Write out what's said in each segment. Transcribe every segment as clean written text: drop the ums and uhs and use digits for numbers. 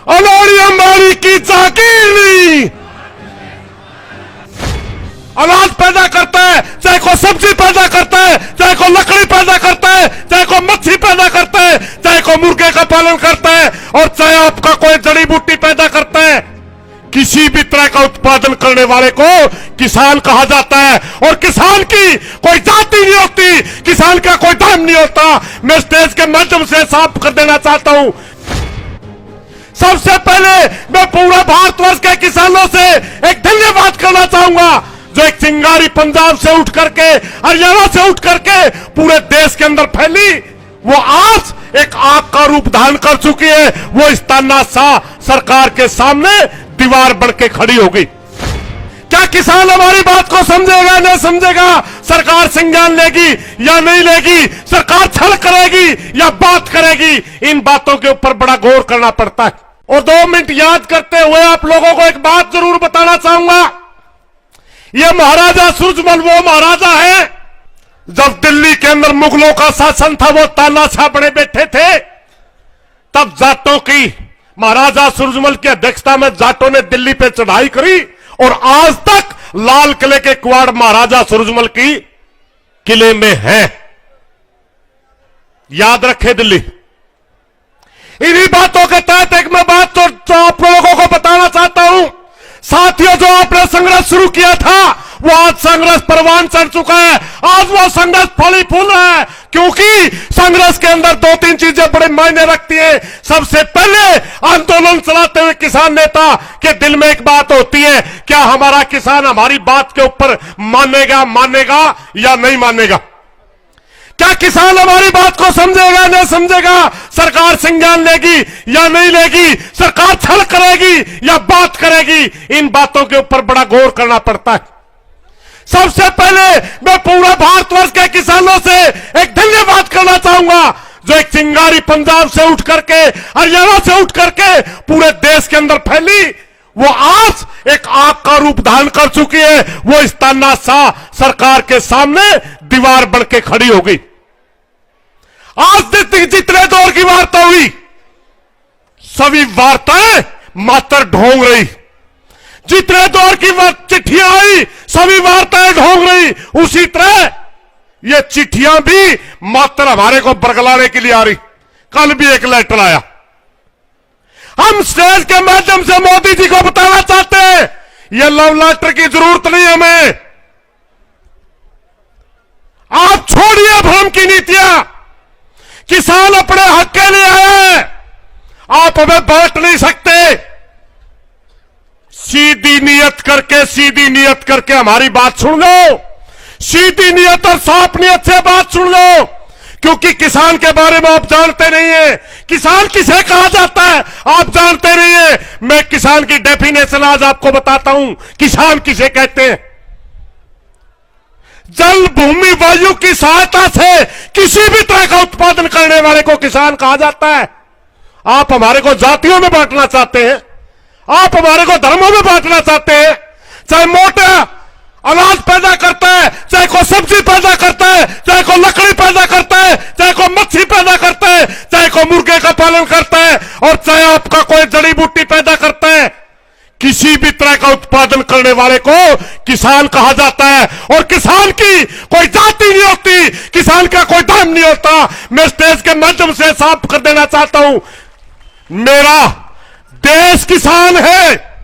अदानी अंबानी की जागीर नहीं। अनाज पैदा करता है, चाहे कोई सब्जी पैदा करता है, चाहे कोई लकड़ी पैदा करता है, चाहे कोई मच्छी पैदा करता है, चाहे कोई मुर्गे का पालन करता है, और चाहे आपका कोई जड़ी बूटी पैदा करता है। किसी भी तरह का उत्पादन करने वाले को किसान कहा जाता है। और किसान की कोई जाति नहीं होती, किसान का कोई धर्म नहीं होता। मैं स्टेज के माध्यम से साफ कर देना चाहता हूं। सबसे पहले मैं पूरा भारतवर्ष के किसानों से एक धन्यवाद करना चाहूंगा, जो एक चिंगारी पंजाब से उठ करके, हरियाणा से उठ करके पूरे देश के अंदर फैली, वो आज एक आग का रूप धारण कर चुकी है। वो इस तानाशाह सरकार के सामने दीवार बन के खड़ी हो गई। क्या किसान हमारी बात को समझेगा, नहीं समझेगा? सरकार संज्ञान लेगी या नहीं लेगी? सरकार छल करेगी या बात करेगी? इन बातों के ऊपर बड़ा गौर करना पड़ता है। और 2 मिनट याद करते हुए आप लोगों को एक बात जरूर बताना चाहूंगा। ये महाराजा सूरजमल वो महाराजा है, जब दिल्ली के अंदर मुगलों का शासन था, वो तानाशाह बने बैठे थे, तब जाटों की, महाराजा सूरजमल की अध्यक्षता में जाटों ने दिल्ली पे चढ़ाई करी, और आज तक लाल किले के कुआड़ महाराजा सूरजमल की किले में है। याद रखे दिल्ली। इन्हीं बातों के तहत एक मैं बात तो आप लोगों को बताना चाहता हूं। साथियों, जो आपने संघर्ष शुरू किया था, वो आज संघर्ष परवान चढ़ चुका है। आज वो संघर्ष फली फूल रहा है, क्योंकि संघर्ष के अंदर 2-3 चीजें बड़े मायने रखती हैं। सबसे पहले आंदोलन चलाते हुए किसान नेता के दिल में एक बात होती है, क्या हमारा किसान हमारी बात के ऊपर मानेगा या नहीं मानेगा? क्या किसान हमारी बात को समझेगा, नहीं समझेगा? सरकार संज्ञान लेगी या नहीं लेगी? सरकार छल करेगी या बात करेगी? इन बातों के ऊपर बड़ा गौर करना पड़ता है। सबसे पहले मैं पूरा भारतवर्ष के किसानों से एक धन्यवाद करना चाहूंगा, जो एक चिंगारी पंजाब से उठ करके, हरियाणा से उठ करके पूरे देश के अंदर फैली, वो आज एक आग का रूप धारण कर चुकी है। वो इस तानाशाह सरकार के सामने दीवार बन के खड़ी हो गई। आज जितने दौर की वार्ता हुई, सभी वार्ताएं मात्र ढोंग रही। जितने दौर की चिट्ठियां आई, सभी वार्ताएं ढोंग रही। उसी तरह ये चिट्ठियां भी मात्र हमारे को बरगलाने के लिए आ रही। कल भी एक लेटर आया। हम स्टेज के माध्यम से मोदी जी को बताना चाहते हैं, ये लव लेटर की जरूरत नहीं हमें। आप छोड़िए भ्रम की नीतियां। किसान अपने हक के लिए आए, आप हमें बांट नहीं सकते। सीधी नीयत करके हमारी बात सुन लो। सीधी नीयत और साफ नीयत से बात सुन लो, क्योंकि किसान के बारे में आप जानते नहीं है। किसान किसे कहा जाता है आप जानते नहीं है। मैं किसान की डेफिनेशन आज आपको बताता हूं। किसान किसे कहते हैं? जल, भूमि, वायु की सहायता से किसी भी तरह का उत्पादन करने वाले को किसान कहा जाता है। आप हमारे को जातियों में बांटना चाहते हैं, आप हमारे को धर्मों में बांटना चाहते हैं। चाहे मोटा अनाज पैदा करता है, चाहे कोई सब्जी पैदा करता है, चाहे कोई लकड़ी पैदा करता है, चाहे कोई मच्छी पैदा करता है, चाहे कोई मुर्गे का पालन करता है, और चाहे आपका कोई जड़ी बूटी पैदा करता है, किसी भी तरह का उत्पादन करने वाले को किसान कहा जाता है। और किसान की कोई जाति नहीं होती, किसान का कोई धर्म नहीं होता। मैं स्टेज के माध्यम से साफ कर देना चाहता हूं, मेरा देश किसान है।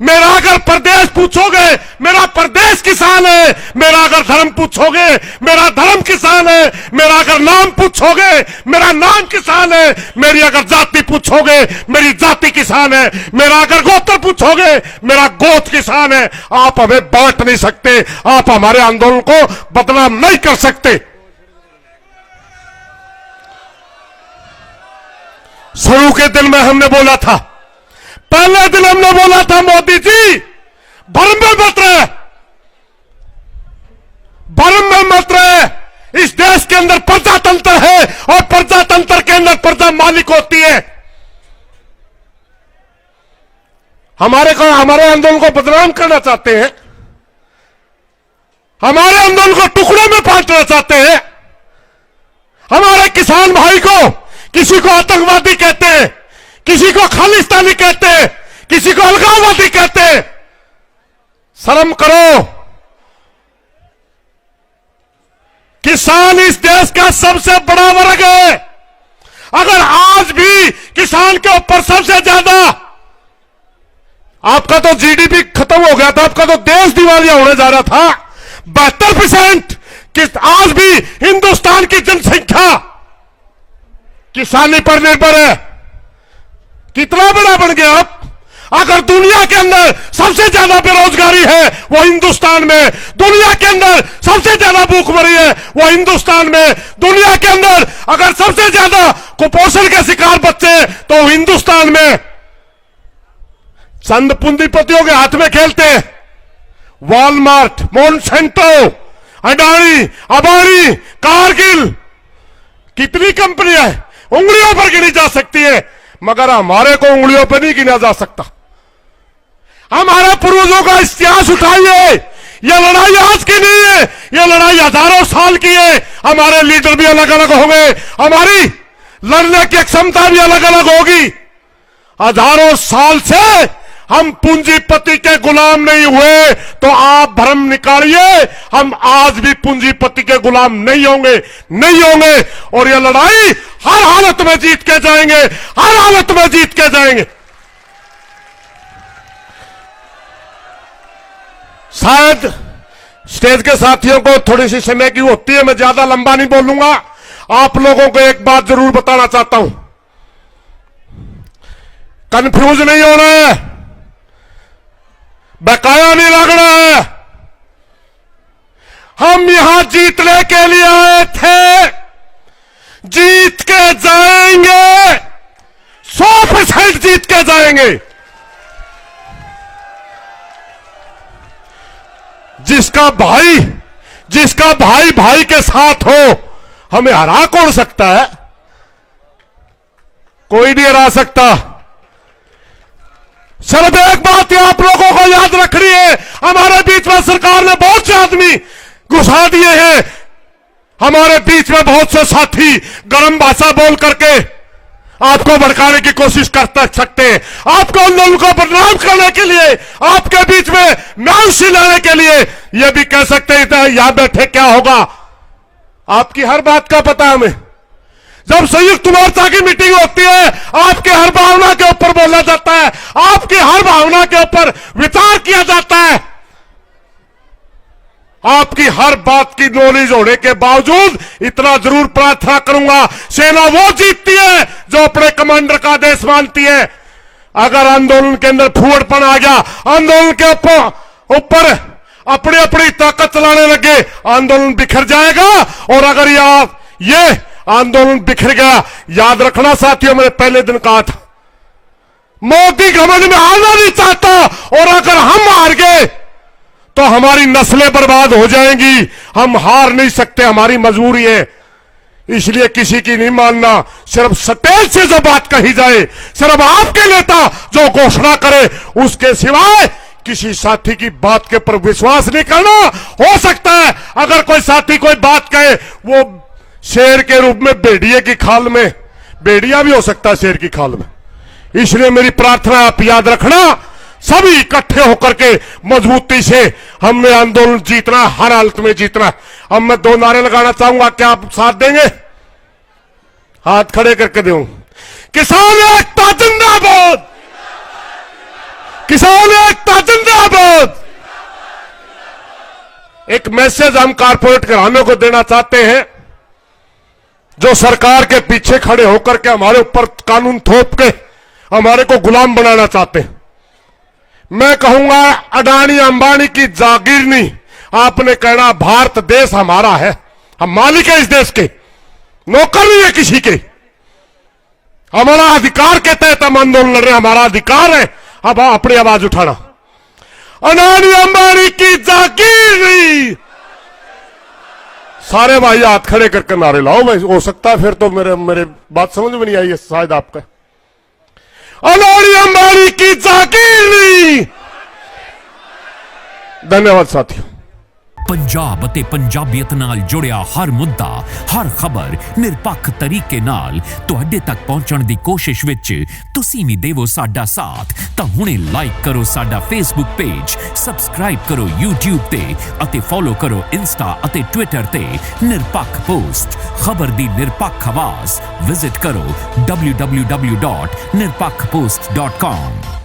मेरा अगर प्रदेश पूछोगे, मेरा प्रदेश किसान है। मेरा अगर धर्म पूछोगे, मेरा धर्म किसान है। मेरा अगर नाम पूछोगे, मेरा नाम किसान है। मेरी अगर जाति पूछोगे, मेरी जाति किसान है। मेरा अगर गोत्र पूछोगे, मेरा गोत्र किसान है। आप हमें बांट नहीं सकते, आप हमारे आंदोलन को बदनाम नहीं कर सकते। शुरू के दिन में हमने बोला था, पहले दिन हमने बोला था, मोदी जी भ्रम में मत रहे, भ्रम में मत रहे। इस देश के अंदर प्रजातंत्र है, और प्रजातंत्र के अंदर प्रजा मालिक होती है। हमारे आंदोलन को बदनाम करना चाहते हैं, हमारे आंदोलन को टुकड़ों में बांटना चाहते हैं। हमारे किसान भाई को किसी को आतंकवादी कहते हैं, किसी को खालिस्तानी कहते, किसी को अलगाववादी कहते। शर्म करो। किसान इस देश का सबसे बड़ा वर्ग है। अगर आज भी किसान के ऊपर सबसे ज्यादा, आपका तो जीडीपी खत्म हो गया था, आपका तो देश दिवालिया होने जा रहा था। 72% आज भी हिंदुस्तान की जनसंख्या किसानी पर निर्भर है। कितना बड़ा बन गया आप। अगर दुनिया के अंदर सबसे ज्यादा बेरोजगारी है वो हिंदुस्तान में, दुनिया के अंदर सबसे ज्यादा भूखमरी है वो हिंदुस्तान में, दुनिया के अंदर अगर सबसे ज्यादा कुपोषण के शिकार बच्चे तो हिंदुस्तान में। चंद पूंजीपतियों के हाथ में खेलते हैं। वॉलमार्ट, मोनसेंटो, अडानी, अबानी, कारगिल, कितनी कंपनियां हैं, उंगलियों पर गिनी जा सकती है, मगर हमारे को उंगलियों पर नहीं गिना जा सकता। हमारे पूर्वजों का इतिहास उठाइए। यह लड़ाई आज की नहीं है, यह लड़ाई हजारों साल की है। हमारे लीडर भी अलग अलग होंगे, हमारी लड़ने की क्षमता भी अलग अलग होगी। हजारों साल से हम पूंजीपति के गुलाम नहीं हुए, तो आप भ्रम निकालिए, हम आज भी पूंजीपति के गुलाम नहीं होंगे, नहीं होंगे। और यह लड़ाई हर हालत में जीत के जाएंगे, हर हालत में जीत के जाएंगे। शायद स्टेज के साथियों को थोड़ी सी समय की होती है, मैं ज्यादा लंबा नहीं बोलूंगा। आप लोगों को एक बात जरूर बताना चाहता हूं, कंफ्यूज नहीं होना है, बकाया नहीं लगना है। हम यहां जीतने के लिए आए थे, जीत के जाएंगे, 100% जीत के जाएंगे। जिसका भाई भाई के साथ हो, हमें हरा कौन सकता है? कोई नहीं हरा सकता। सिर्फ एक बात आप लोगों को याद रखनी है, हमारे बीच में सरकार ने बहुत से आदमी घुसा दिए हैं। हमारे बीच में बहुत से साथी गर्म भाषा बोल करके आपको भड़काने की कोशिश कर सकते हैं, आपको आंदोलन को बदनाम करने के लिए, आपके बीच में म्याऊसी लाने के लिए यह भी कह सकते हैं यहां बैठे क्या होगा। आपकी हर बात का पता है हमें। जब संयुक्त मोर्चा की मीटिंग होती है, आपके हर भावना के ऊपर बोला जाता है, आपकी हर भावना के ऊपर विचार किया जाता है। आपकी हर बात की नॉलेज होने के बावजूद इतना जरूर प्रार्थना करूंगा, सेना वो जीतती है जो अपने कमांडर का आदेश मानती है। अगर आंदोलन के अंदर फूहड़पन आ गया, आंदोलन के ऊपर अपनी अपनी ताकत चलाने लगे, आंदोलन बिखर जाएगा। और अगर ये आंदोलन बिखर गया, याद रखना साथियों, मैंने पहले दिन कहा था, मोदी घमंड में हारना नहीं चाहता, और अगर हम हार गए तो हमारी नस्लें बर्बाद हो जाएंगी। हम हार नहीं सकते, हमारी मजबूरी है। इसलिए किसी की नहीं मानना, सिर्फ स्टेज से जो बात कही जाए, सिर्फ आपके नेता जो घोषणा करे, उसके सिवाय किसी साथी की बात के ऊपर विश्वास नहीं करना। हो सकता है अगर कोई साथी कोई बात कहे, वो शेर के रूप में भेड़िए की खाल में, भेड़िया भी हो सकता है शेर की खाल में। इसलिए मेरी प्रार्थना आप याद रखना, सभी इकट्ठे होकर के मजबूती से हमने आंदोलन जीतना, हर हालत में जीतना। अब मैं 2 नारे लगाना चाहूंगा, क्या आप साथ देंगे? हाथ खड़े करके दूं। किसान एकता जिंदाबाद, किसान एकता जिंदाबाद। एक मैसेज हम कारपोरेट घरानों को देना चाहते हैं, जो सरकार के पीछे खड़े होकर के हमारे ऊपर कानून थोप के हमारे को गुलाम बनाना चाहते हैं। मैं कहूंगा, अडानी अंबानी की जागीर नहीं, आपने कहना भारत देश हमारा है, हम मालिक है इस देश के, नौकर नहीं है किसी के। हमारा अधिकार के तहत हम आंदोलन लड़ रहे हैं, हमारा अधिकार है अब अपनी आवाज उठाना। अडानी अंबानी की जागीर नहीं। सारे भाई हाथ खड़े करके नारे लाओ। मैं हो सकता है फिर तो मेरे बात समझ में नहीं आई है शायद आपका। अडानी अंबानी की जागीर नहीं। धन्यवाद साथियों। पंजाब अते पंजाबियत नाल जुड़िया हर मुद्दा, हर खबर निरपक्ष तरीके नाल तुहाडे तक पहुंचण दी कोशिश विच तुसीं भी देवो साडा साथ। तां हुणे लाइक करो साडा फेसबुक पेज, सबसक्राइब करो यूट्यूब ते अते फॉलो करो इंस्टा अते ट्विटर ते निरपक्ष पोस्ट। खबर दी निरपक्ष आवाज़ विजिट करो www.nirpakhpost.com।